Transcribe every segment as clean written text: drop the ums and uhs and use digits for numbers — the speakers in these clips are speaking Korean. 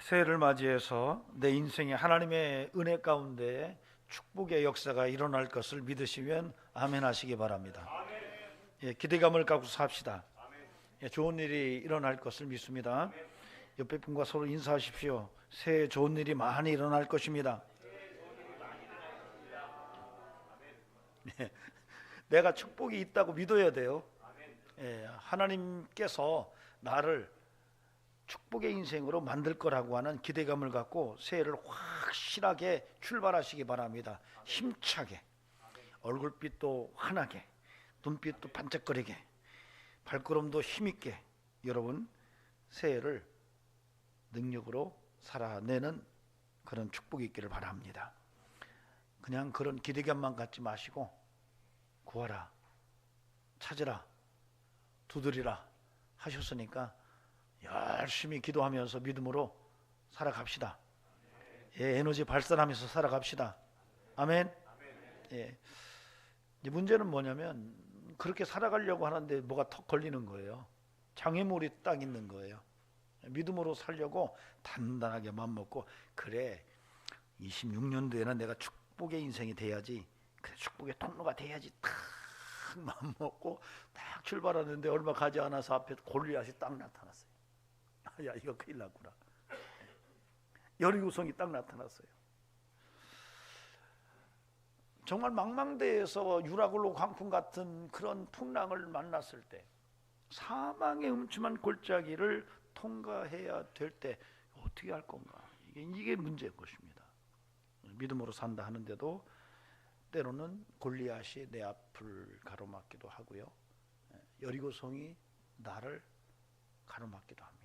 새해를 맞이해서 내 인생에 하나님의 은혜 가운데 축복의 역사가 일어날 것을 믿으시면 아멘 하시기 바랍니다. 예, 기대감을 갖고 삽시다. 예, 좋은 일이 일어날 것을 믿습니다. 옆에 분과 서로 인사하십시오. 새해 좋은 일이 많이 일어날 것입니다. 예, 내가 축복이 있다고 믿어야 돼요. 예, 하나님께서 나를 축복의 인생으로 만들 거라고 하는 기대감을 갖고 새해를 확실하게 출발하시기 바랍니다. 힘차게, 얼굴빛도 환하게, 눈빛도 반짝거리게, 발걸음도 힘있게 여러분 새해를 능력으로 살아내는 그런 축복이 있기를 바랍니다. 그냥 그런 기대감만 갖지 마시고 구하라, 찾으라, 두드리라 하셨으니까 열심히 기도하면서 믿음으로 살아갑시다. 예, 에너지 발산하면서 살아갑시다. 아멘. 예. 이제 문제는 뭐냐면 그렇게 살아가려고 하는데 뭐가 턱 걸리는 거예요. 장애물이 딱 있는 거예요. 믿음으로 살려고 단단하게 맘먹고 그래 26년도에는 내가 축복의 인생이 돼야지, 그래 축복의 통로가 돼야지 탁 맘먹고 딱 출발하는데 얼마 가지 않아서 앞에 골리앗이 딱 나타났어요. 야, 이거 큰일 났구나. 여리고성이 딱 나타났어요. 정말 망망대해에서 유라굴로 광풍 같은 그런 풍랑을 만났을 때, 사망의 음침한 골짜기를 통과해야 될 때 어떻게 할 건가? 이게 문제인 것입니다. 믿음으로 산다 하는데도 때로는 골리앗이 내 앞을 가로막기도 하고요, 여리고성이 나를 가로막기도 합니다.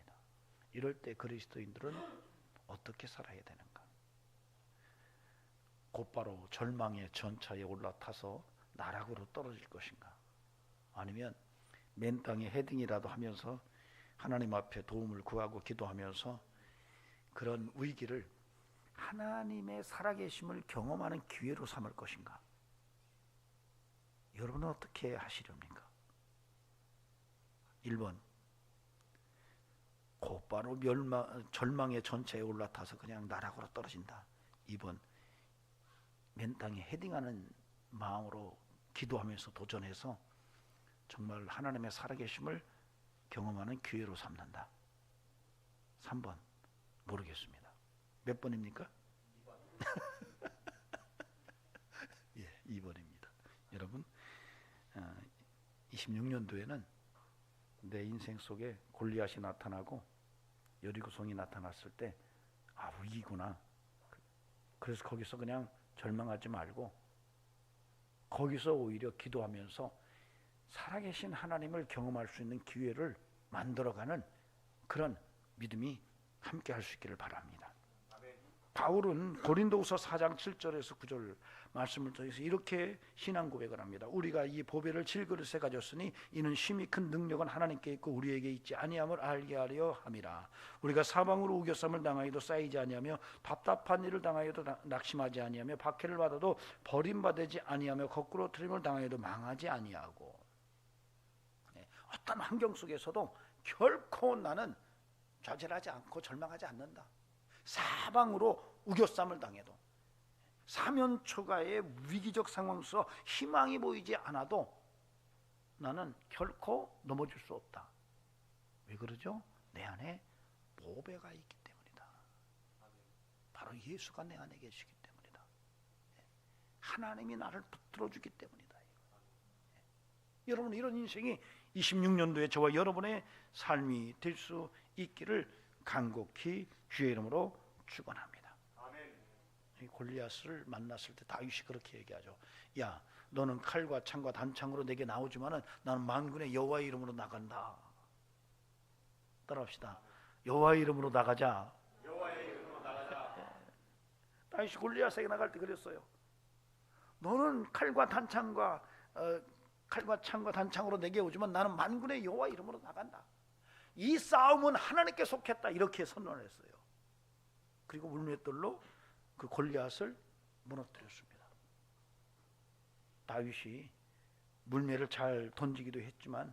이럴 때 그리스도인들은 어떻게 살아야 되는가? 곧바로 절망의 전차에 올라타서 나락으로 떨어질 것인가? 아니면 맨 땅에 헤딩이라도 하면서 하나님 앞에 도움을 구하고 기도하면서 그런 위기를 하나님의 살아계심을 경험하는 기회로 삼을 것인가? 여러분은 어떻게 하시렵니까? 1번, 곧바로 절망의 전차에 올라타서 그냥 나락으로 떨어진다. 2번, 맨 땅에 헤딩하는 마음으로 기도하면서 도전해서 정말 하나님의 살아계심을 경험하는 기회로 삼는다. 3번, 모르겠습니다. 몇 번입니까? 2번. 예, 2번입니다. 여러분, 26년도에는 내 인생 속에 골리앗이 나타나고 여리고성이 나타났을 때 위기구나. 그래서 거기서 그냥 절망하지 말고 거기서 오히려 기도하면서 살아계신 하나님을 경험할 수 있는 기회를 만들어가는 그런 믿음이 함께 할 수 있기를 바랍니다. 바울은 고린도후서 4장 7절에서 9절 말씀을 통해서 이렇게 신앙 고백을 합니다. 우리가 이 보배를 질그릇에 가졌으니 이는 심히 큰 능력은 하나님께 있고 우리에게 있지 아니함을 알게 하려 함이라. 우리가 사방으로 우겨쌈을 당하여도 쌓이지 아니하며 답답한 일을 당하여도 낙심하지 아니하며 박해를 받아도 버림받지 아니하며 거꾸로 트림을 당하여도 망하지 아니하고, 어떤 환경 속에서도 결코 나는 좌절하지 않고 절망하지 않는다. 사방으로 우겨쌈을 당해도, 사면초가의 위기적 상황 속 희망이 보이지 않아도 나는 결코 넘어질 수 없다. 왜 그러죠? 내 안에 보배가 있기 때문이다. 바로 예수가 내 안에 계시기 때문이다. 하나님이 나를 붙들어 주기 때문이다. 여러분, 이런 인생이 26년도에 저와 여러분의 삶이 될 수 있기를 간곡히 주의 이름으로 축원합니다. 골리앗을 만났을 때 다윗이 그렇게 얘기하죠. 야, 너는 칼과 창과 단창으로 내게 나오지만은 나는 만군의 여호와의 이름으로 나간다. 따라합시다. 여호와의 이름으로 나가자. 여호와의 이름으로 나가자. 다윗이 골리앗에게 나갈 때 그랬어요. 너는 칼과 창과 단창으로 내게 오지만 나는 만군의 여호와 이름으로 나간다. 이 싸움은 하나님께 속했다. 이렇게 선언을 했어요. 그리고 물맷돌로 그 골리앗을 무너뜨렸습니다. 다윗이 물매를 잘 던지기도 했지만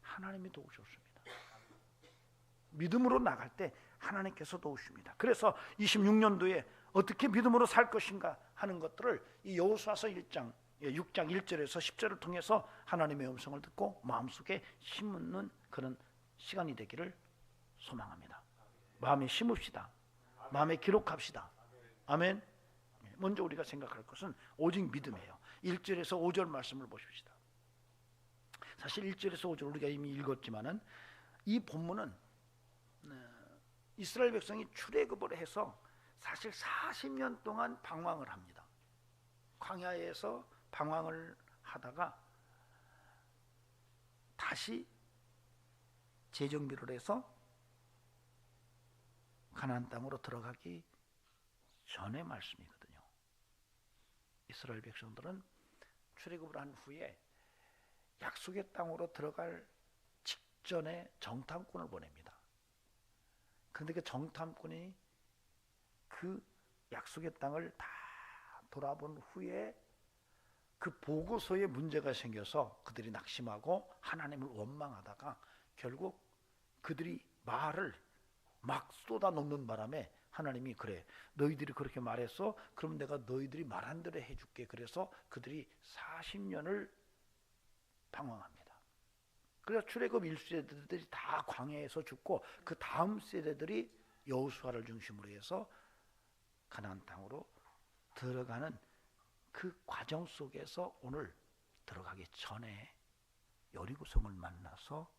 하나님이 도우셨습니다. 믿음으로 나갈 때 하나님께서 도우십니다. 그래서 26년도에 어떻게 믿음으로 살 것인가 하는 것들을 이 여호수아서 6장 1절에서 10절을 통해서 하나님의 음성을 듣고 마음속에 심는 그런 시간이 되기를 소망합니다. 마음에 심읍시다. 마음에 기록합시다. 아멘. 먼저 우리가 생각할 것은 오직 믿음이에요. 1절에서 5절 말씀을 보십시다. 사실 1절에서 5절 우리가 이미 읽었지만은 이 본문은 이스라엘 백성이 출애굽을 해서 사실 40년 동안 방황을 합니다. 광야에서 방황을 하다가 다시 재정비를 해서 가나안 땅으로 들어가기 전의 말씀이거든요. 이스라엘 백성들은 출애굽을 한 후에 약속의 땅으로 들어갈 직전에 정탐꾼을 보냅니다. 그런데 그 정탐꾼이 그 약속의 땅을 다 돌아본 후에 그 보고서에 문제가 생겨서 그들이 낙심하고 하나님을 원망하다가 결국 그들이 말을 막 쏟아놓는 바람에 하나님이 그래 너희들이 그렇게 말했어? 그럼 내가 너희들이 말한 대로 해줄게. 그래서 그들이 40년을 방황합니다. 그래서 출애굽 1세대들이 다 광야에서 죽고 그 다음 세대들이 여호수아를 중심으로 해서 가나안 땅으로 들어가는 그 과정 속에서 오늘 들어가기 전에 여리고성을 만나서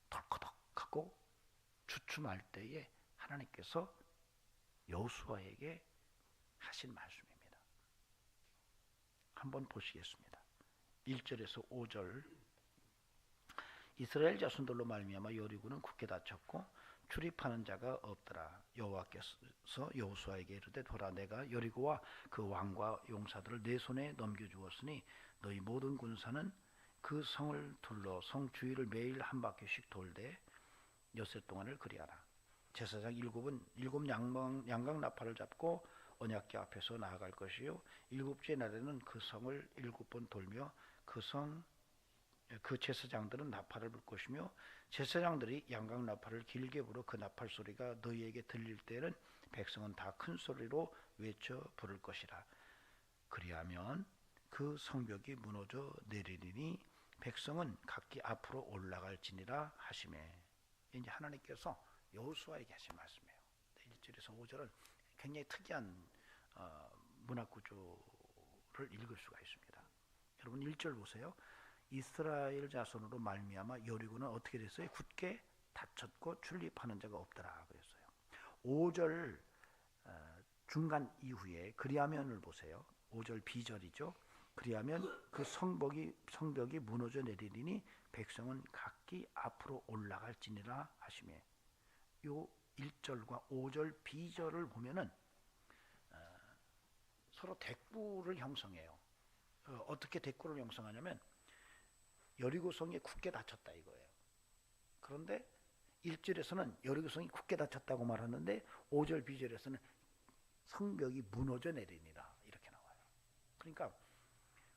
덜커덕하고 주춤할 때에 하나님께서 여호수아에게 하신 말씀입니다. 한번 보시겠습니다. 1절에서 5절 이스라엘 자손들로 말미암아 여리고는 굳게 닫혔고 출입하는 자가 없더라. 여호와께서 여호수아에게 이르되 보라 내가 여리고와 그 왕과 용사들을 내 손에 넘겨주었으니 너희 모든 군사는 그 성을 둘러 성 주위를 매일 한 바퀴씩 돌되 엿새 동안을 그리하라. 제사장 일곱 양각 나팔을 잡고 언약궤 앞에서 나아갈 것이요 일곱째 날에는 그 성을 7번 돌며 그 제사장들은 나팔을 불 것이며 제사장들이 양각 나팔을 길게 불어 그 나팔 소리가 너희에게 들릴 때는 백성은 다 큰 소리로 외쳐 부를 것이라. 그리하면 그 성벽이 무너져 내리리니 백성은 각기 앞으로 올라갈지니라 하시매. 이제 하나님께서 여호수아에게 하신 말씀이에요. 1절에서 5절은 굉장히 특이한 문학 구조를 읽을 수가 있습니다. 여러분 1절 보세요. 이스라엘 자손으로 말미암아 여리고는 어떻게 됐어요? 굳게 닫혔고 출입하는 자가 없더라 그랬어요. 5절 중간 이후에 그리하면을 보세요. 5절 B절이죠. 그리하면 그 성벽이 무너져 내리리니 백성은 각기 앞으로 올라갈지니라 하시매. 요 1절과 5절 B절을 보면은 서로 대꾸를 형성해요. 어떻게 대꾸를 형성하냐면 여리고성이 굳게 닫혔다 이거예요. 그런데 1절에서는 여리고성이 굳게 닫혔다고 말하는데 5절 B절에서는 성벽이 무너져 내리니라 이렇게 나와요. 그러니까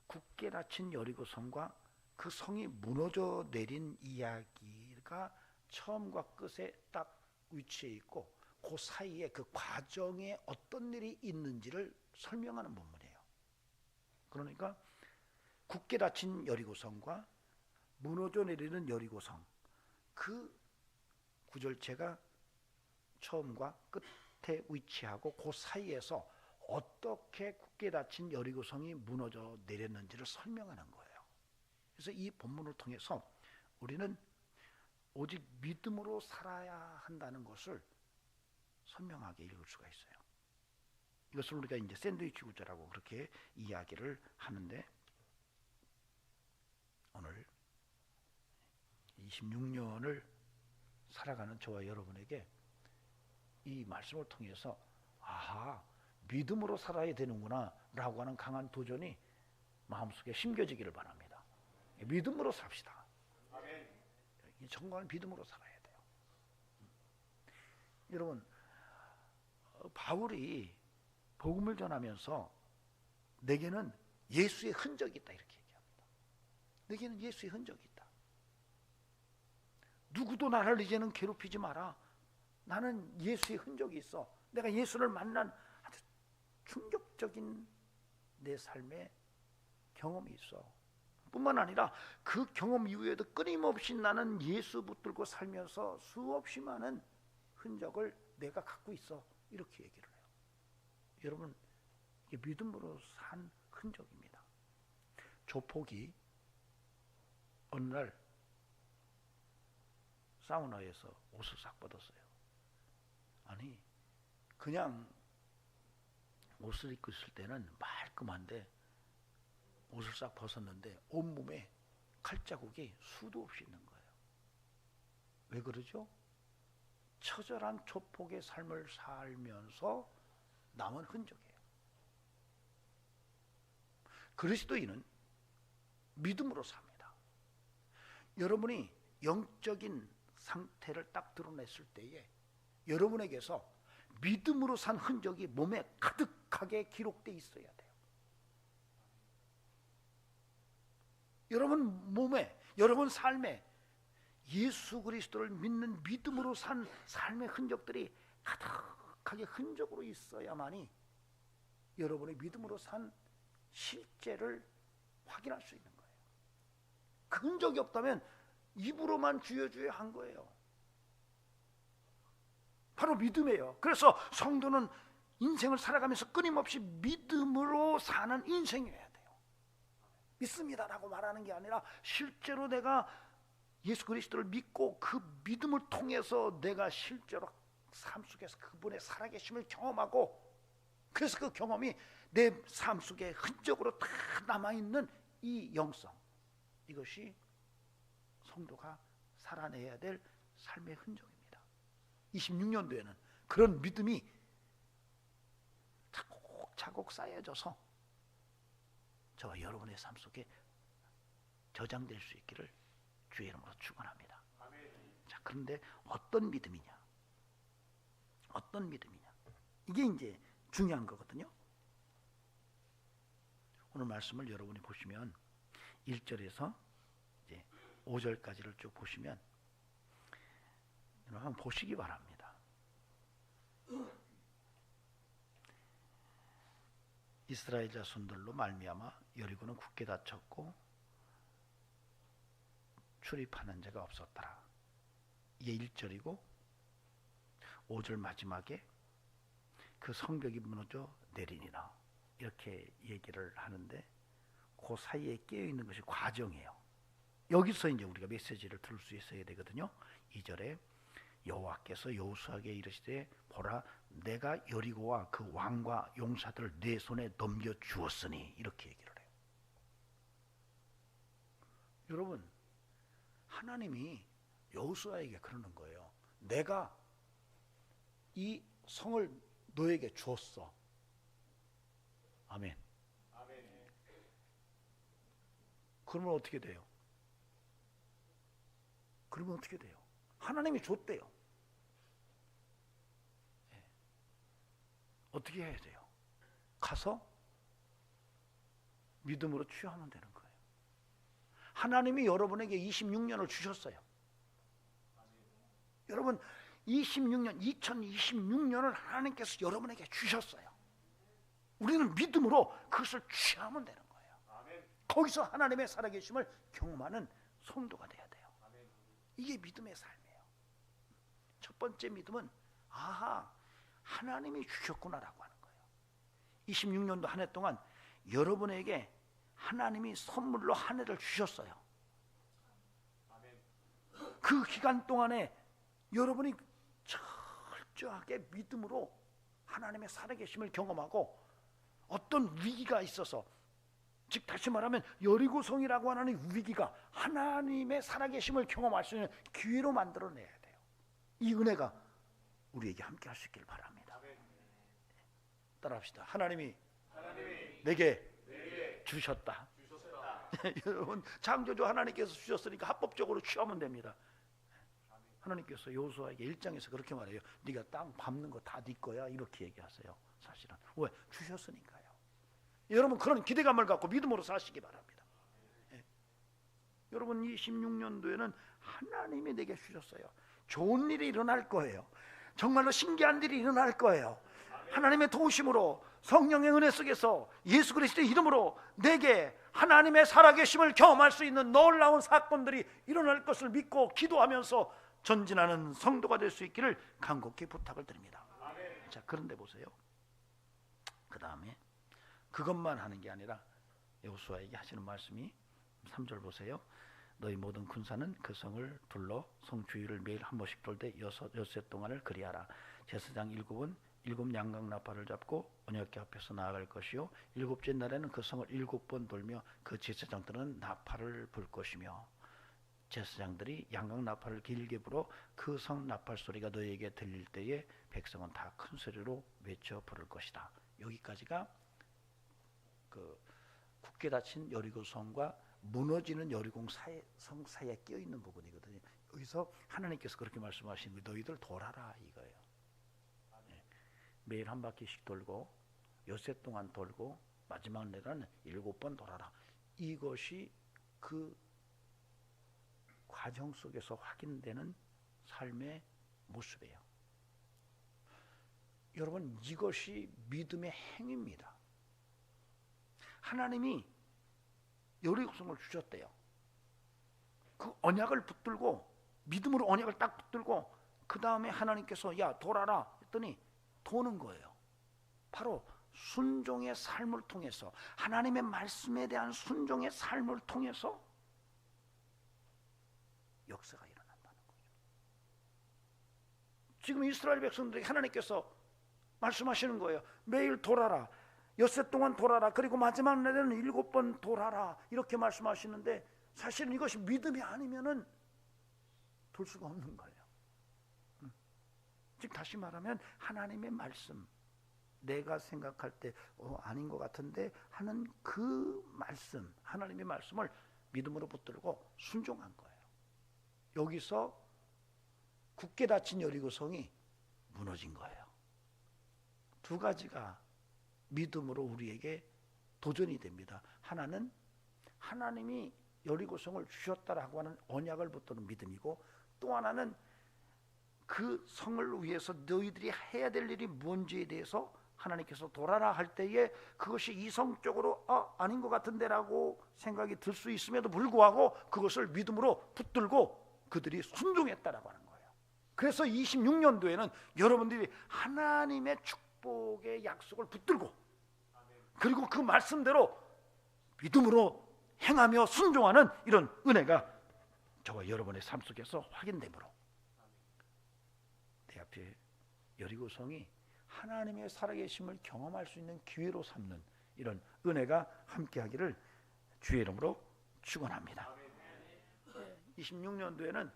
굳게 닫힌 여리고성과 그 성이 무너져 내린 이야기가 처음과 끝에 딱 위치해 있고 그 사이에 그 과정에 어떤 일이 있는지를 설명하는 본문이에요. 그러니까 굳게 닫힌 여리고성과 무너져 내리는 여리고성 그 구절체가 처음과 끝에 위치하고 그 사이에서 어떻게 굳게 닫힌 여리고성이 무너져 내렸는지를 설명하는 거예요. 그래서 이 본문을 통해서 우리는 오직 믿음으로 살아야 한다는 것을 선명하게 읽을 수가 있어요. 이것을 우리가 이제 샌드위치 구조라고 그렇게 이야기를 하는데 오늘 26년을 살아가는 저와 여러분에게 이 말씀을 통해서 아하 믿음으로 살아야 되는구나 라고 하는 강한 도전이 마음속에 심겨지기를 바랍니다. 믿음으로 삽시다. 정말 믿음으로 살아야 돼요. 여러분 바울이 복음을 전하면서 내게는 예수의 흔적이 있다 이렇게 얘기합니다. 내게는 예수의 흔적이 있다. 누구도 나를 이제는 괴롭히지 마라. 나는 예수의 흔적이 있어. 내가 예수를 만난 아주 충격적인 내 삶의 경험이 있어. 뿐만 아니라 그 경험 이후에도 끊임없이 나는 예수 붙들고 살면서 수없이 많은 흔적을 내가 갖고 있어. 이렇게 얘기를 해요. 여러분, 이게 믿음으로 산 흔적입니다. 조폭이 어느 날 사우나에서 옷을 싹 벗었어요. 아니, 그냥 옷을 입고 있을 때는 말끔한데 옷을 싹 벗었는데 온몸에 칼자국이 수도 없이 있는 거예요. 왜 그러죠? 처절한 조폭의 삶을 살면서 남은 흔적이에요. 그리스도인은 믿음으로 삽니다. 여러분이 영적인 상태를 딱 드러냈을 때에 여러분에게서 믿음으로 산 흔적이 몸에 가득하게 기록되어 있어야 돼요. 여러분 몸에, 여러분 삶에 예수 그리스도를 믿는 믿음으로 산 삶의 흔적들이 가득하게 흔적으로 있어야만이 여러분의 믿음으로 산 실제를 확인할 수 있는 거예요. 그 흔적이 없다면 입으로만 주여 한 거예요. 바로 믿음이에요. 그래서 성도는 인생을 살아가면서 끊임없이 믿음으로 사는 인생이어야 돼요. 믿습니다라고 말하는 게 아니라 실제로 내가 예수 그리스도를 믿고 그 믿음을 통해서 내가 실제로 삶 속에서 그분의 살아계심을 경험하고, 그래서 그 경험이 내 삶 속에 흔적으로 다 남아있는 이 영성, 이것이 성도가 살아내야 될 삶의 흔적입니다. 26년도에는 그런 믿음이 차곡차곡 쌓여져서 저와 여러분의 삶 속에 저장될 수 있기를 주의 이름으로 축원합니다. 자, 그런데 어떤 믿음이냐? 어떤 믿음이냐? 이게 이제 중요한 거거든요. 오늘 말씀을 여러분이 보시면 1절에서 이제 5절까지를 쭉 보시면 한번 보시기 바랍니다. 이스라엘 자손들로 말미암아 여리고는 굳게 닫혔고 출입하는 자가 없었더라. 이게 1절이고 5절 마지막에 그 성벽이 무너져 내리니라, 이렇게 얘기를 하는데 그 사이에 깨어있는 것이 과정이에요. 여기서 이제 우리가 메시지를 들을 수 있어야 되거든요. 2절에 여호와께서 여호수아에게 이르시되 보라, 내가 여리고와 그 왕과 용사들을 내 손에 넘겨 주었으니, 이렇게 얘기를 해요. 여러분, 하나님이 여호수아에게 그러는 거예요. 내가 이 성을 너에게 주었어. 아멘. 그러면 어떻게 돼요? 그러면 어떻게 돼요? 하나님이 줬대요. 네. 어떻게 해야 돼요? 가서 믿음으로 취하면 되는 거예요. 하나님이 여러분에게 26년을 주셨어요. 여러분 2026년을 하나님께서 여러분에게 주셨어요. 우리는 믿음으로 그것을 취하면 되는 거예요. 거기서 하나님의 살아계심을 경험하는 성도가 돼야 돼요. 이게 믿음의 삶이에요. 첫 번째 믿음은 아하, 하나님이 주셨구나라고 하는 거예요. 26년도 한 해 동안 여러분에게 하나님이 선물로 한 해를 주셨어요. 그 기간 동안에 여러분이 철저하게 믿음으로 하나님의 살아계심을 경험하고, 어떤 위기가 있어서, 즉 다시 말하면 여리고성이라고 하는 위기가 하나님의 살아계심을 경험할 수 있는 기회로 만들어내야 돼요. 이 은혜가 우리에게 함께 할 수 있기를 바랍니다. 따라합시다. 하나님이 내게 주셨다. 여러분, 창조주 하나님께서 주셨으니까 합법적으로 취하면 됩니다. 하나님께서 여호수아에게 1장에서 그렇게 말해요. 네가 땅 밟는 거 다 네 거야, 이렇게 얘기하세요. 사실은 왜? 주셨으니까요. 여러분, 그런 기대감을 갖고 믿음으로 사시기 바랍니다. 예. 여러분 26년도에는 하나님이 내게 주셨어요. 좋은 일이 일어날 거예요. 정말로 신기한 일이 일어날 거예요. 하나님의 도우심으로, 성령의 은혜 속에서 예수 그리스도의 이름으로 내게 하나님의 살아계심을 경험할 수 있는 놀라운 사건들이 일어날 것을 믿고 기도하면서 전진하는 성도가 될 수 있기를 간곡히 부탁을 드립니다. 자, 그런데 보세요. 그 다음에 그것만 하는 게 아니라 여호수아에게 하시는 말씀이 3절 보세요. 너희 모든 군사는 그 성을 둘러 성 주위를 매일 한 번씩 돌되 엿새 동안을 그리하라. 제사장 7은 7 양각 나팔을 잡고 언약궤 앞에서 나아갈 것이요 7째 날에는 그 성을 7번 돌며 그 제사장들은 나팔을 불 것이며 제사장들이 양각 나팔을 길게 불어 그 성 나팔 소리가 너희에게 들릴 때에 백성은 다 큰 소리로 외쳐 부를 것이다. 여기까지가 그 굳게 닫힌 여리고 성과 무너지는 여리고 성 사이에 끼어 있는 부분이거든요. 여기서 하나님께서 그렇게 말씀하시는 거예요. 너희들 돌아라 이거예요. 네. 매일 한 바퀴씩 돌고 엿새 동안 돌고 마지막 날에는 7번 돌아라. 이것이 그 과정 속에서 확인되는 삶의 모습이에요. 여러분, 이것이 믿음의 행위입니다. 하나님이 여리고성을 주셨대요. 그 언약을 붙들고 믿음으로 언약을 딱 붙들고 그 다음에 하나님께서 야 돌아라 했더니 도는 거예요. 바로 순종의 삶을 통해서, 하나님의 말씀에 대한 순종의 삶을 통해서 역사가 일어난다는 거죠. 지금 이스라엘 백성들에게 하나님께서 말씀하시는 거예요. 매일 돌아라, 엿새 동안 돌아라, 그리고 마지막 날에는 7번 돌아라, 이렇게 말씀하시는데 사실은 이것이 믿음이 아니면은 돌 수가 없는 거예요. 즉 다시 말하면 하나님의 말씀, 내가 생각할 때 아닌 것 같은데 하는 그 말씀, 하나님의 말씀을 믿음으로 붙들고 순종한 거예요. 여기서 굳게 닫힌 여리고성이 무너진 거예요. 두 가지가 믿음으로 우리에게 도전이 됩니다. 하나는 하나님이 여리고성을 주셨다라고 하는 언약을 붙드는 믿음이고, 또 하나는 그 성을 위해서 너희들이 해야 될 일이 뭔지에 대해서 하나님께서 돌아라 할 때에 그것이 이성적으로 아닌 것 같은데 라고 생각이 들 수 있음에도 불구하고 그것을 믿음으로 붙들고 그들이 순종했다라고 하는 거예요. 그래서 26년도에는 여러분들이 하나님의 축복의 약속을 붙들고 그리고 그 말씀대로 믿음으로 행하며 순종하는 이런 은혜가 저와 여러분의 삶 속에서 확인되므로 내 앞에 여리고성이 하나님의 살아계심을 경험할 수 있는 기회로 삼는 이런 은혜가 함께하기를 주의 이름으로 축원합니다. 26년도에는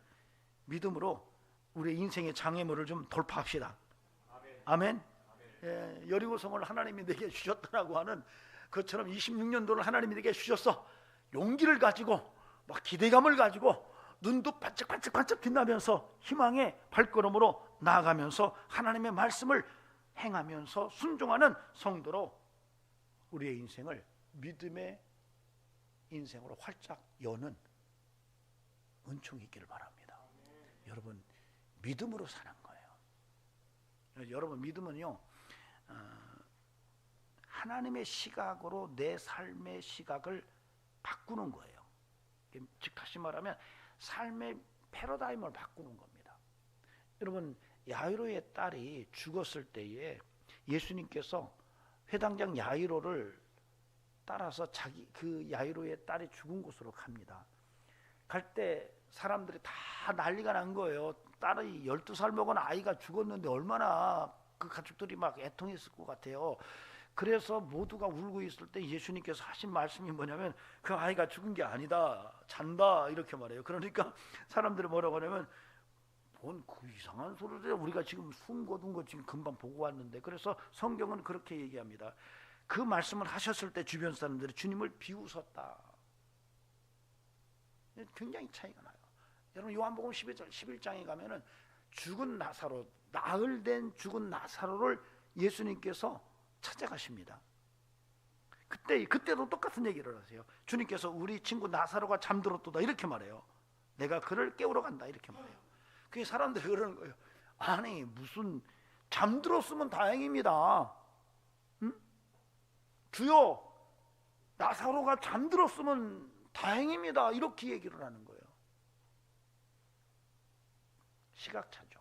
믿음으로 우리의 인생의 장애물을 좀 돌파합시다. 아멘. 예, 여리고성을 하나님이 내게 주셨다라고 하는 것처럼 26년도를 하나님이 내게 주셨어. 용기를 가지고 막 기대감을 가지고 눈도 반짝반짝 빛나면서 희망의 발걸음으로 나아가면서 하나님의 말씀을 행하면서 순종하는 성도로 우리의 인생을 믿음의 인생으로 활짝 여는 은총이 있기를 바랍니다. 여러분, 믿음으로 사는 거예요. 여러분, 믿음은요 하나님의 시각으로 내 삶의 시각을 바꾸는 거예요. 즉 다시 말하면 삶의 패러다임을 바꾸는 겁니다. 여러분, 야이로의 딸이 죽었을 때에 예수님께서 회당장 야이로를 따라서 그 야이로의 딸이 죽은 곳으로 갑니다. 갈 때 사람들이 다 난리가 난 거예요. 딸이 12살 먹은 아이가 죽었는데 얼마나 그 가족들이 막 애통했을 것 같아요. 그래서 모두가 울고 있을 때 예수님께서 하신 말씀이 뭐냐면 그 아이가 죽은 게 아니다, 잔다, 이렇게 말해요. 그러니까 사람들이 뭐라고 하냐면 뭔 그 이상한 소리를 해. 우리가 지금 숨 거둔 거 지금 금방 보고 왔는데. 그래서 성경은 그렇게 얘기합니다. 그 말씀을 하셨을 때 주변 사람들이 주님을 비웃었다. 굉장히 차이가 나요. 여러분, 요한복음 11장에 가면은 죽은 나사로, 나흘 된 죽은 나사로를 예수님께서 찾아가십니다. 그때도 똑같은 얘기를 하세요. 주님께서 우리 친구 나사로가 잠들었도다 이렇게 말해요. 내가 그를 깨우러 간다 이렇게 말해요. 그게 사람들이 그러는 거예요. 아니 무슨 잠들었으면 다행입니다. 응? 주여 나사로가 잠들었으면 다행입니다. 이렇게 얘기를 하는 거예요. 시각차죠.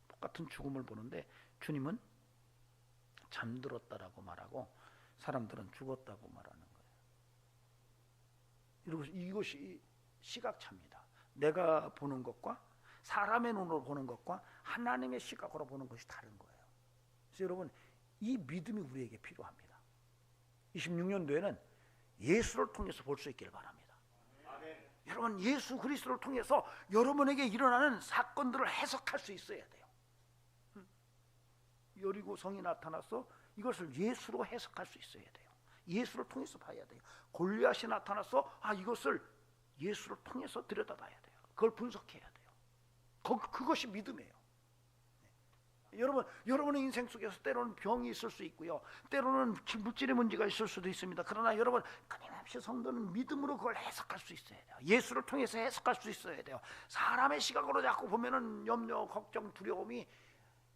똑같은 죽음을 보는데 주님은 잠들었다라고 말하고 사람들은 죽었다고 말하는 거예요. 이것이 시각차입니다. 내가 보는 것과 사람의 눈으로 보는 것과 하나님의 시각으로 보는 것이 다른 거예요. 그래서 여러분 이 믿음이 우리에게 필요합니다. 26년도에는 예수를 통해서 볼 수 있길 바랍니다. 아멘. 여러분 예수 그리스도를 통해서 여러분에게 일어나는 사건들을 해석할 수 있어야 돼요. 여리고 성이 나타나서 이것을 예수로 해석할 수 있어야 돼요. 예수를 통해서 봐야 돼요. 골리앗이 나타나서 이것을 예수를 통해서 들여다봐야 돼요. 그걸 분석해야 돼요. 그것이 믿음이에요. 여러분의 인생 속에서 때로는 병이 있을 수 있고요. 때로는 물질의 문제가 있을 수도 있습니다. 그러나 여러분 끊임없이 성도는 믿음으로 그걸 해석할 수 있어야 돼요. 예수를 통해서 해석할 수 있어야 돼요. 사람의 시각으로 자꾸 보면은 염려, 걱정, 두려움이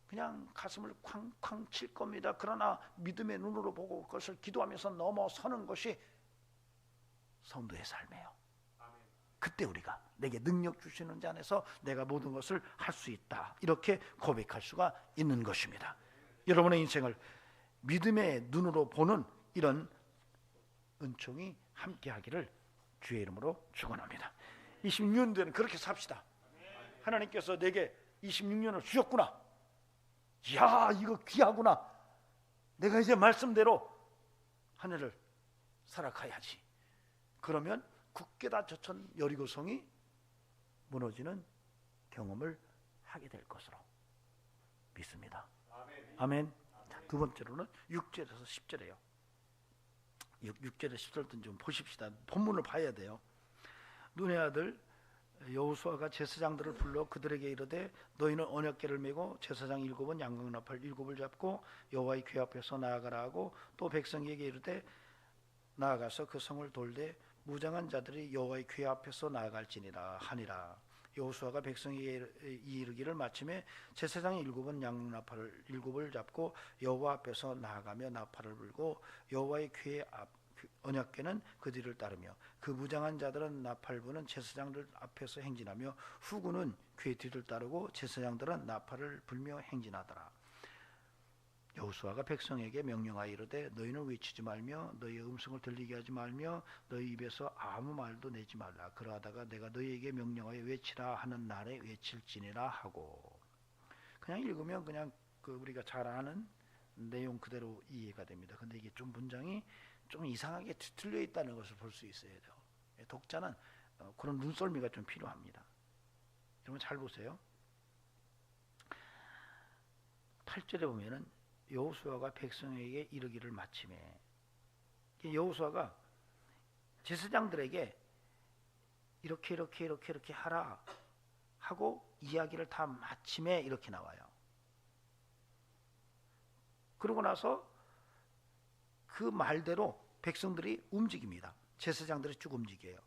그냥 가슴을 쾅쾅 칠 겁니다. 그러나 믿음의 눈으로 보고 그것을 기도하면서 넘어서는 것이 성도의 삶이에요. 그때 우리가 내게 능력 주시는 자 안에서 내가 모든 것을 할 수 있다 이렇게 고백할 수가 있는 것입니다. 여러분의 인생을 믿음의 눈으로 보는 이런 은총이 함께하기를 주의 이름으로 축원합니다. 26년도에는 그렇게 삽시다. 하나님께서 내게 26년을 주셨구나. 이야 이거 귀하구나. 내가 이제 말씀대로 한 해를 살아가야지. 그러면 굳게 닫혀선 여리고성이 무너지는 경험을 하게 될 것으로 믿습니다. 아멘. 자, 두 번째로는 6절에서 10절이에요. 6절에서 10절도 좀 보십시다. 본문을 봐야 돼요. 눈의 아들 여호수아가 제사장들을 불러 그들에게 이르되 너희는 언약궤를 메고 제사장 7은 양각나팔 7을 잡고 여호와의 궤 앞에서 나아가라 하고 또 백성에게 이르되 나아가서 그 성을 돌되 무장한 자들이 여호와의 궤 앞에서 나아갈지니라 하니라. 여호수아가 백성에게 이르기를 마침에 제사장 7은 양나팔을 7을 잡고 여호와 앞에서 나아가며 나팔을 불고 여호와의 궤 앞 언약궤는 그 뒤를 따르며 그 무장한 자들은 나팔 부는 제사장들 앞에서 행진하며 후군은 궤 뒤를 따르고 제사장들은 나팔을 불며 행진하더라. 여호수아가 백성에게 명령하여 이르되 너희는 외치지 말며 너희의 음성을 들리게 하지 말며 너희 입에서 아무 말도 내지 말라. 그러하다가 내가 너희에게 명령하여 외치라 하는 날에 외칠지니라 하고. 그냥 읽으면 그냥 우리가 잘 아는 내용 그대로 이해가 됩니다. 근데 이게 좀 문장이 좀 이상하게 뒤틀려 있다는 것을 볼 수 있어야 돼요. 독자는 그런 눈썰미가 좀 필요합니다. 여러분 잘 보세요. 8절에 보면은 여호수아가 백성에게 이르기를 마침에, 여호수아가 제사장들에게 이렇게 하라 하고 이야기를 다 마침에 이렇게 나와요. 그러고 나서 그 말대로 백성들이 움직입니다. 제사장들이 쭉 움직여요.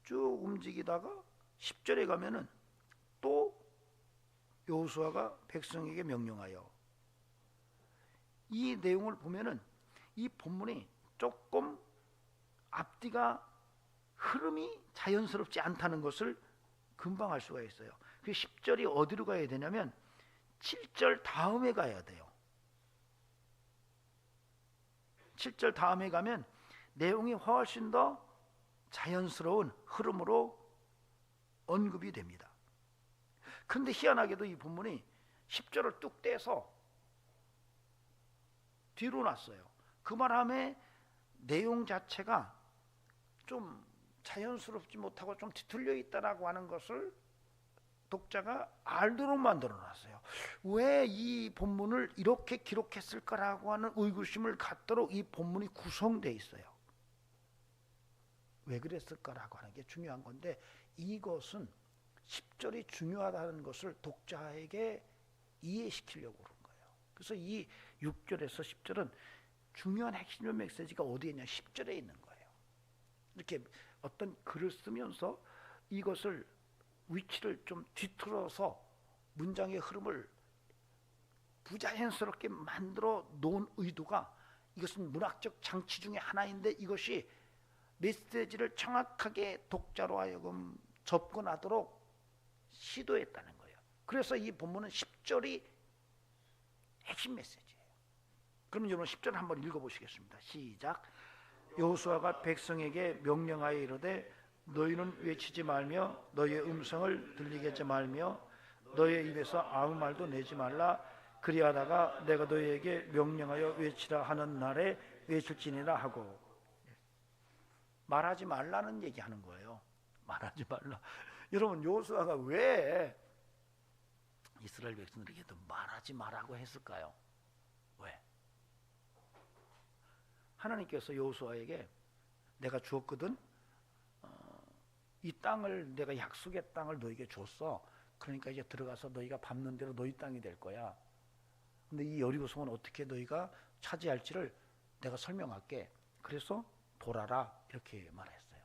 쭉 움직이다가 10절에 가면은 또 여호수아가 백성에게 명령하여, 이 내용을 보면은 이 본문이 조금 앞뒤가 흐름이 자연스럽지 않다는 것을 금방 알 수가 있어요. 그 10절이 어디로 가야 되냐면 7절 다음에 가야 돼요. 7절 다음에 가면 내용이 훨씬 더 자연스러운 흐름으로 언급이 됩니다. 근데 희한하게도 이 본문이 10절을 뚝 떼서 뒤로 놨어요. 그 말함에 내용 자체가 좀 자연스럽지 못하고 좀 뒤틀려 있다라고 하는 것을 독자가 알도록 만들어 놨어요. 왜 이 본문을 이렇게 기록했을까라고 하는 의구심을 갖도록 이 본문이 구성되어 있어요. 왜 그랬을까라고 하는 게 중요한 건데, 이것은 10절이 중요하다는 것을 독자에게 이해시키려고 그런 거예요. 그래서 이 6절에서 10절은 중요한 핵심 메시지가 어디에 있냐? 10절에 있는 거예요. 이렇게 어떤 글을 쓰면서 이것을 위치를 좀 뒤틀어서 문장의 흐름을 부자연스럽게 만들어 놓은 의도가, 이것은 문학적 장치 중에 하나인데 이것이 메시지를 정확하게 독자로 하여금 접근하도록 시도했다는 거예요. 그래서 이 본문은 10절이 핵심 메시지예요. 그럼 여러분 10절 한번 읽어보시겠습니다. 시작. 여호수아가 백성에게 명령하여 이르되 너희는 외치지 말며 너희의 음성을 들리게 하지 말며 너희의 입에서 아무 말도 내지 말라. 그리하다가 내가 너희에게 명령하여 외치라 하는 날에 외칠지니라 하고. 말하지 말라는 얘기하는 거예요. 말하지 말라. 여러분 여호수아가 왜 이스라엘 백성들에게도 말하지 말라고 했을까요? 왜? 하나님께서 여호수아에게 내가 주었거든, 이 땅을, 내가 약속의 땅을 너에게 줬어. 그러니까 이제 들어가서 너희가 밟는 대로 너희 땅이 될 거야. 근데 이 여리고성은 어떻게 너희가 차지할지를 내가 설명할게. 그래서 돌아라, 이렇게 말했어요.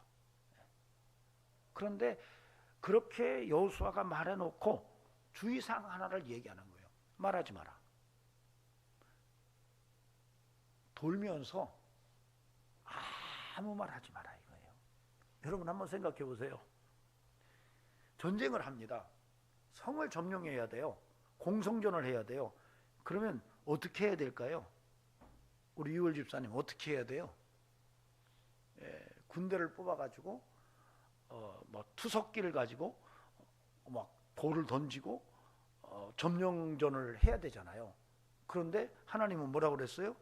그런데 그렇게 여호수아가 말해놓고 주의사항 하나를 얘기하는 거예요. 말하지 마라. 돌면서 아무 말 하지 마라 이거예요. 여러분 한번 생각해 보세요. 전쟁을 합니다. 성을 점령해야 돼요. 공성전을 해야 돼요. 그러면 어떻게 해야 될까요? 우리 유월 집사님 어떻게 해야 돼요? 군대를 뽑아가지고 뭐 투석기를 가지고 막 돌을 던지고 점령전을 해야 되잖아요. 그런데 하나님은 뭐라고 그랬어요?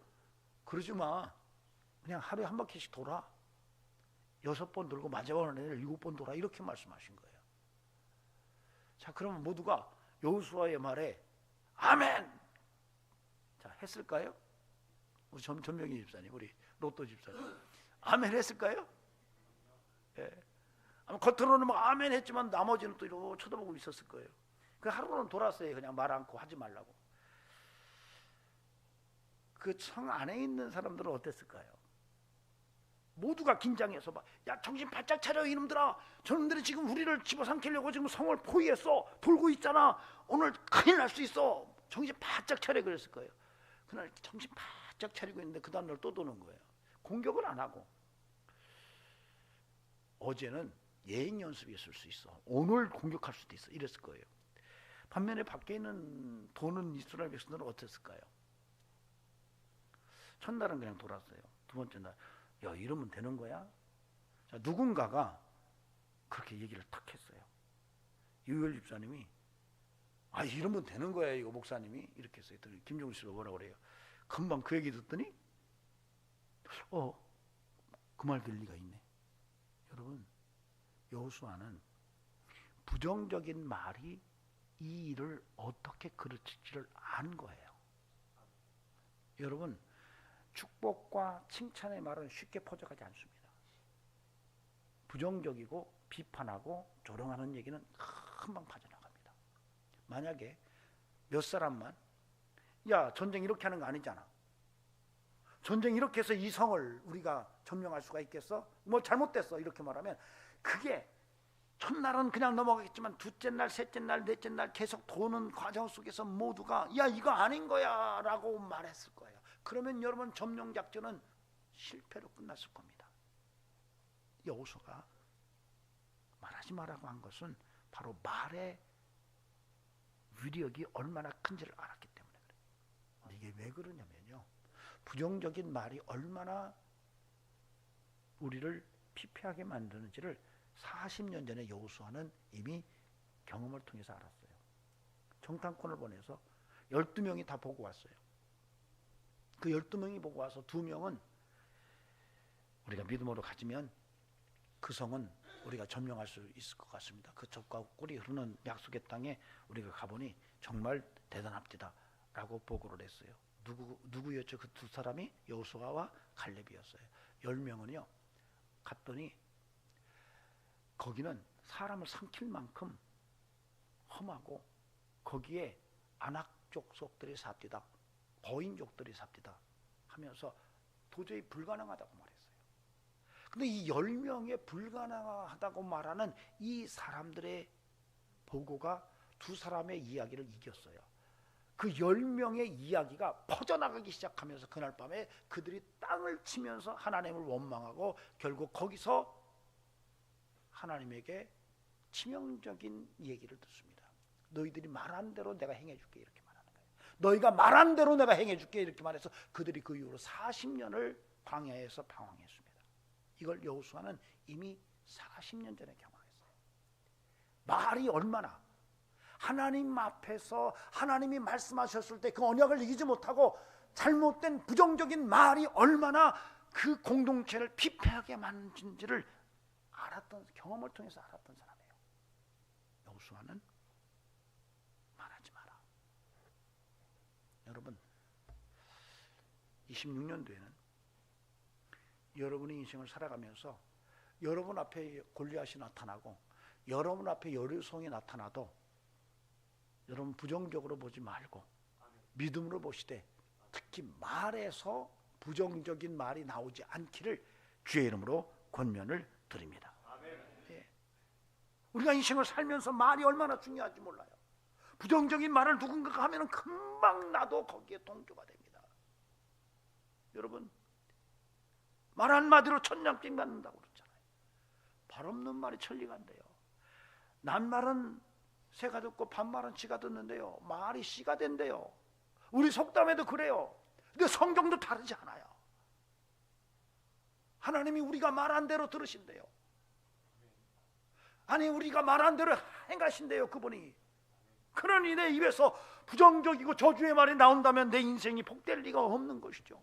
그러지 마. 그냥 하루에 한 바퀴씩 돌아. 6번 돌고 마지막에는 7번 돌아. 이렇게 말씀하신 거예요. 자, 그러면 모두가 여호수아의 말에 아멘! 자, 했을까요? 우리 전명희 집사님, 우리 로또 집사님 아멘 했을까요? 예. 겉으로는 막 아멘 했지만 나머지는 또 이러고 쳐다보고 있었을 거예요. 그 하루는 돌았어요. 그냥 말 않고 하지 말라고. 그 성 안에 있는 사람들은 어땠을까요? 모두가 긴장해서 막, 야 정신 바짝 차려 이놈들아. 저놈들이 지금 우리를 집어삼키려고 지금 성을 포위했어. 돌고 있잖아. 오늘 큰일 날 수 있어. 정신 바짝 차려 그랬을 거예요. 그날 정신 바짝 차리고 있는데 그 다음날 또 도는 거예요. 공격을 안 하고. 어제는 예행 연습이 있을 수 있어. 오늘 공격할 수도 있어. 이랬을 거예요. 반면에 밖에 있는 도는 이스라엘 백성들은 어땠을까요? 첫날은 그냥 돌았어요. 두 번째 날, 야 이러면 되는 거야? 자, 누군가가 그렇게 얘기를 탁 했어요. 유열 집사님이 아 이러면 되는 거야 이거 목사님이 이렇게 했어요. 김종수 씨가 뭐라고 그래요? 금방 그 얘기 듣더니 그 말 될 리가 있네. 여러분 여호수아는 부정적인 말이 이 일을 어떻게 그르칠지를 안 거예요. 여러분 축복과 칭찬의 말은 쉽게 퍼져가지 않습니다. 부정적이고 비판하고 조롱하는 얘기는 금방 빠져나갑니다. 만약에 몇 사람만 야 전쟁 이렇게 하는 거 아니잖아. 전쟁 이렇게 해서 이 성을 우리가 점령할 수가 있겠어? 뭐 잘못됐어 이렇게 말하면 그게 첫날은 그냥 넘어가겠지만 둘째 날, 셋째 날, 넷째 날 계속 도는 과정 속에서 모두가 야 이거 아닌 거야 라고 말했을 거예요. 그러면 여러분 점령작전은 실패로 끝났을 겁니다. 여호수아가 말하지 말라고 한 것은 바로 말의 위력이 얼마나 큰지를 알았기 때문에 그래요. 이게 왜 그러냐면요, 부정적인 말이 얼마나 우리를 피폐하게 만드는지를 40년 전에 여호수아는 이미 경험을 통해서 알았어요. 정탐꾼을 보내서 12명이 다 보고 왔어요. 그 12명이 보고 와서 2명은 우리가 믿음으로 가지면 그 성은 우리가 점령할 수 있을 것 같습니다. 그 젖과 꿀이 흐르는 약속의 땅에 우리가 가보니 정말 대단합니다 라고 보고를 했어요. 누구였죠? 그 두 사람이 여호수아와 갈렙이었어요. 10명은요 갔더니 거기는 사람을 삼킬 만큼 험하고 거기에 안악족 속들이 삽디다, 거인족들이 삽디다 하면서 도저히 불가능하다고 말했어요. 근데 이 10명의 불가능하다고 말하는 이 사람들의 보고가 두 사람의 이야기를 이겼어요. 그 10명의 이야기가 퍼져나가기 시작하면서 그날 밤에 그들이 땅을 치면서 하나님을 원망하고 결국 거기서 하나님에게 치명적인 얘기를 듣습니다. 너희들이 말한 대로 내가 행해줄게, 이렇게 말하는 거예요. 너희가 말한 대로 내가 행해줄게, 이렇게 말해서 그들이 그 이후로 40년을 광야에서 방황했습니다. 이걸 여호수아는 이미 40년 전에 경험했어요. 말이 얼마나, 하나님 앞에서 하나님이 말씀하셨을 때 그 언약을 이기지 못하고 잘못된 부정적인 말이 얼마나 그 공동체를 피폐하게 만든지를 알았던, 경험을 통해서 알았던 사람이에요. 여호수아는 말하지 마라. 여러분, 26년도에는 여러분의 인생을 살아가면서 여러분 앞에 골리앗이 나타나고 여러분 앞에 여리고성이 나타나도 여러분 부정적으로 보지 말고 믿음으로 보시되, 특히 말에서 부정적인 말이 나오지 않기를 주의 이름으로 권면을 드립니다. 예. 우리가 인생을 살면서 말이 얼마나 중요한지 몰라요. 부정적인 말을 누군가가 하면 금방 나도 거기에 동조가 됩니다. 여러분, 말 한마디로 천냥병 맞는다고 그러잖아요. 발 없는 말이 천리가 안 돼요. 낱말은 새가 듣고 반말은 쥐가 듣는데요, 말이 씨가 된대요. 우리 속담에도 그래요. 근데 성경도 다르지 않아요. 하나님이 우리가 말한 대로 들으신대요. 아니, 우리가 말한 대로 행하신대요, 그분이. 그러니 내 입에서 부정적이고 저주의 말이 나온다면 내 인생이 복될 리가 없는 것이죠.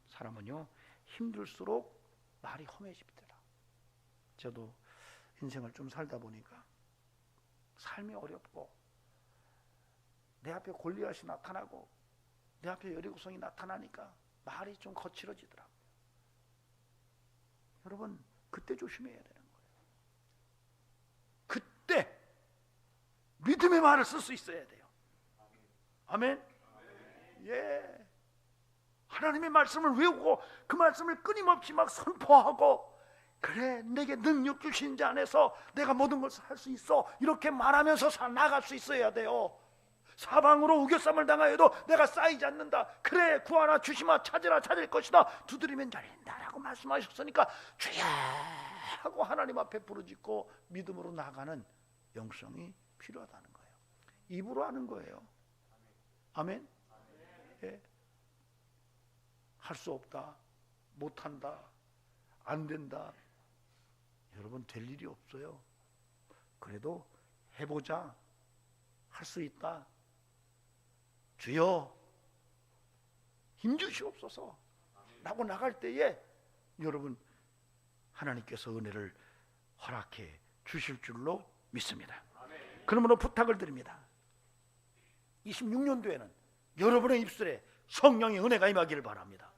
사람은요, 힘들수록 말이 험해집니다. 저도 인생을 좀 살다 보니까 삶이 어렵고 내 앞에 골리앗이 나타나고 내 앞에 여리고성이 나타나니까 말이 좀 거칠어지더라고요. 여러분, 그때 조심해야 되는 거예요. 그때 믿음의 말을 쓸 수 있어야 돼요. 아멘. 예. 하나님의 말씀을 외우고 그 말씀을 끊임없이 막 선포하고, 그래, 내게 능력 주신 자 안에서 내가 모든 것을 할 수 있어, 이렇게 말하면서 나갈 수 있어야 돼요. 사방으로 우겨쌈을 당하여도 내가 쌓이지 않는다. 그래, 구하라 주시마, 찾으라 찾을 것이다, 두드리면 열린다라고 말씀하셨으니까 주여 하고 하나님 앞에 부르짖고 믿음으로 나가는 영성이 필요하다는 거예요. 입으로 하는 거예요. 아멘. 예. 할 수 없다, 못한다, 안 된다, 여러분 될 일이 없어요. 그래도 해보자, 할 수 있다, 주여 힘주시옵소서 라고 나갈 때에 여러분 하나님께서 은혜를 허락해 주실 줄로 믿습니다. 그러므로 부탁을 드립니다. 26년도에는 여러분의 입술에 성령의 은혜가 임하기를 바랍니다.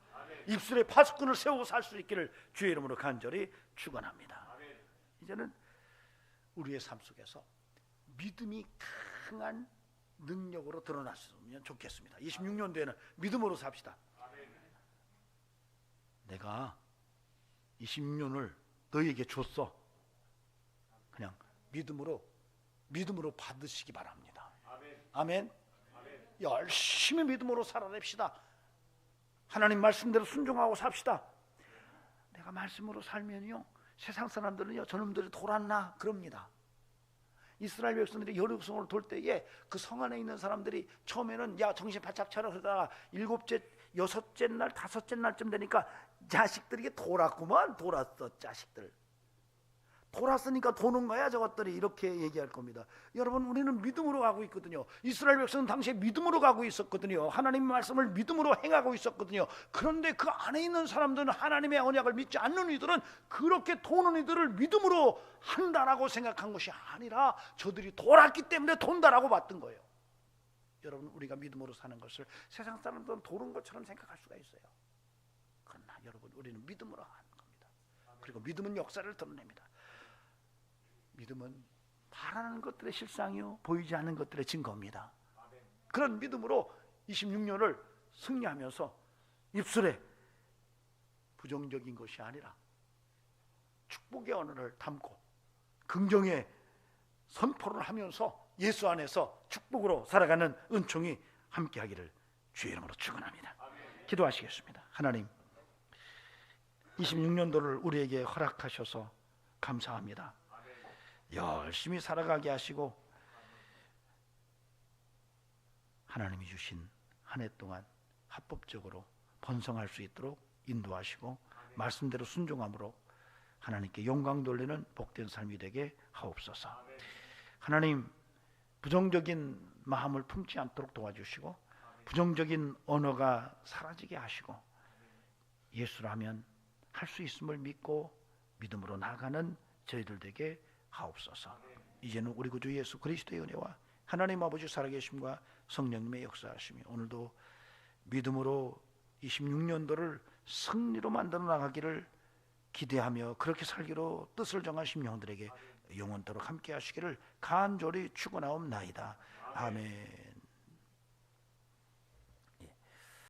입술에 파수꾼을 세우고 살 수 있기를 주의 이름으로 간절히 축원합니다. 이제는 우리의 삶 속에서 믿음이 강한 능력으로 드러났으면 좋겠습니다. 26년도에는 믿음으로 삽시다. 내가 26년을 너희에게 줬어. 그냥 믿음으로 받으시기 바랍니다. 아멘. 열심히 믿음으로 살아냅시다. 하나님 말씀대로 순종하고 삽시다. 내가 말씀으로 살면요, 세상 사람들은요, 저놈들이 돌았나 그럽니다. 이스라엘 백성들이 여리고성을 돌 때에 그 성 안에 있는 사람들이 처음에는 야 정신 바짝 차려 그러다가 여섯째 날, 다섯째 날쯤 되니까 자식들이 돌았구만. 돌았어, 자식들. 돌았으니까 도는 거야 저것들이, 이렇게 얘기할 겁니다. 여러분, 우리는 믿음으로 가고 있거든요. 이스라엘 백성은 당시에 믿음으로 가고 있었거든요. 하나님의 말씀을 믿음으로 행하고 있었거든요. 그런데 그 안에 있는 사람들은, 하나님의 언약을 믿지 않는 이들은 그렇게 도는 이들을 믿음으로 한다라고 생각한 것이 아니라 저들이 돌았기 때문에 돈다라고 봤던 거예요. 여러분, 우리가 믿음으로 사는 것을 세상 사람들은 도는 것처럼 생각할 수가 있어요. 그러나 여러분, 우리는 믿음으로 하는 겁니다. 그리고 믿음은 역사를 드러냅니다. 믿음은 바라는 것들의 실상이요, 보이지 않는 것들의 증거입니다. 그런 믿음으로 26년을 승리하면서 입술에 부정적인 것이 아니라 축복의 언어를 담고 긍정의 선포를 하면서 예수 안에서 축복으로 살아가는 은총이 함께하기를 주의 이름으로 축원합니다. 기도하시겠습니다. 하나님, 26년도를 우리에게 허락하셔서 감사합니다. 열심히 살아가게 하시고 하나님이 주신 한 해 동안 합법적으로 번성할 수 있도록 인도하시고 말씀대로 순종함으로 하나님께 영광 돌리는 복된 삶이 되게 하옵소서. 하나님, 부정적인 마음을 품지 않도록 도와주시고 부정적인 언어가 사라지게 하시고 예수라면 할 수 있음을 믿고 믿음으로 나아가는 저희들 되게 하옵소서. 이제는 우리 구주 예수 그리스도의 은혜와 하나님 아버지 살아계심과 성령님의 역사하심이 오늘도 믿음으로 26년도를 승리로 만들어 나가기를 기대하며 그렇게 살기로 뜻을 정하신 영들에게 영원토록 함께 하시기를 간절히 축원하옵나이다. 아멘.